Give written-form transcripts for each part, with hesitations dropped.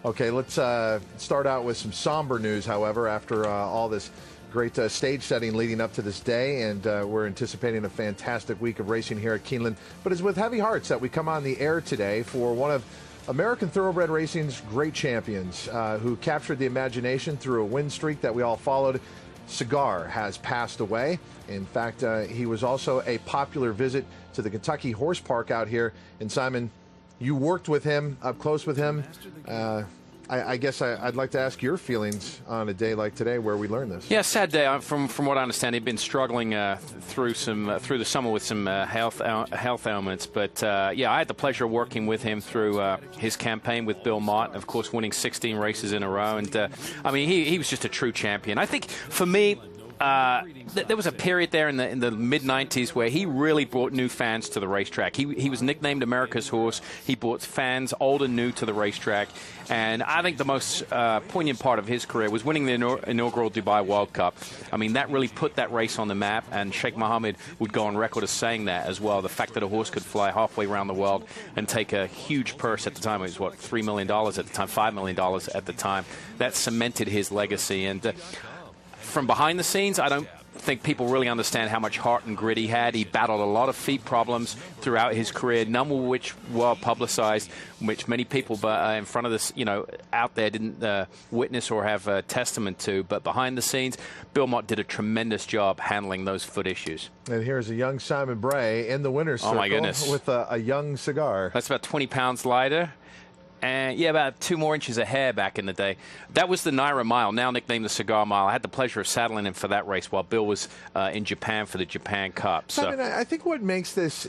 Okay, let's start out with some somber news, however, after all this great stage setting leading up to this day, and we're anticipating a fantastic week of racing here at Keeneland. But it's with heavy hearts that we come on the air today for one of American Thoroughbred Racing's great champions who captured the imagination through a win streak that we all followed. Cigar has passed away. In fact, he was also a popular visit to the Kentucky Horse Park out here. And Simon, you worked with him, up close with him. I guess I'd like to ask your feelings on a day like today where we learned this. Yeah, sad day. From what I understand, he'd been struggling through the summer with some health ailments. But yeah, I had the pleasure of working with him through his campaign with Bill Mott, of course, winning 16 races in a row. And I mean, he was just a true champion. I think for me, there was a period there in the mid-90s where he really brought new fans to the racetrack. He was nicknamed America's Horse. He brought fans old and new to the racetrack. And I think the most poignant part of his career was winning the inaugural Dubai World Cup. I mean, that really put that race on the map, and Sheikh Mohammed would go on record as saying that as well. The fact that a horse could fly halfway around the world and take a huge purse at the time. It was, what, $3 million at the time, $5 million at the time. That cemented his legacy. And from behind the scenes, I don't think people really understand how much heart and grit he had. He battled a lot of feet problems throughout his career, none of which were publicized, which many people in front of this, out there didn't witness or have a testament to. But behind the scenes, Bill Mott did a tremendous job handling those foot issues. And here's a young Simon Bray in the winner's circle. Oh, my goodness. With a young Cigar. That's about 20 pounds lighter. And, yeah, about 2 more inches of hair back in the day. That was the Naira Mile, now nicknamed the Cigar Mile. I had the pleasure of saddling him for that race while Bill was in Japan for the Japan Cup. So, I mean, I think what makes this,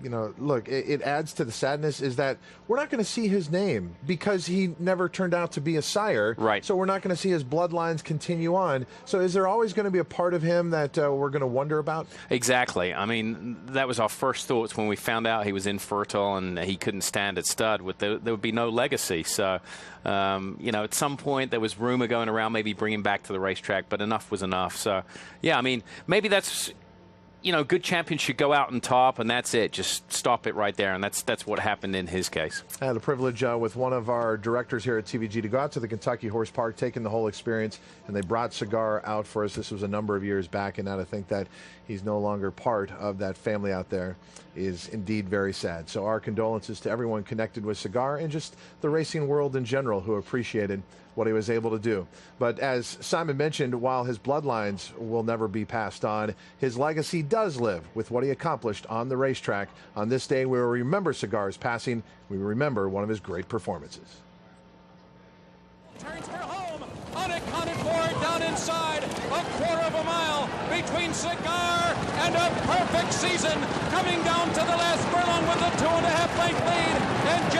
look, it adds to the sadness is that we're not going to see his name because he never turned out to be a sire. Right. So we're not going to see his bloodlines continue on. So is there always going to be a part of him that we're going to wonder about? Exactly. I mean, that was our first thoughts when we found out he was infertile and he couldn't stand at stud. There would be no legacy. So, at some point there was rumor going around maybe bringing him back to the racetrack, but enough was enough. So, yeah, I mean, maybe that's... good champions should go out on top, and that's it. Just stop it right there, and that's what happened in his case. I had the privilege with one of our directors here at TVG to go out to the Kentucky Horse Park, taking the whole experience, and they brought Cigar out for us. This was a number of years back, and now to think that he's no longer part of that family out there is indeed very sad. So our condolences to everyone connected with Cigar and just the racing world in general who appreciated what he was able to do. But as Simon mentioned, while his bloodlines will never be passed on, his legacy does live with what he accomplished on the racetrack. On this day, we will remember Cigar's passing. We will remember one of his great performances. Turns for home, unaccounted for down inside, a quarter of a mile between Cigar and a perfect season, coming down to the last furlong with a 2.5 length lead, and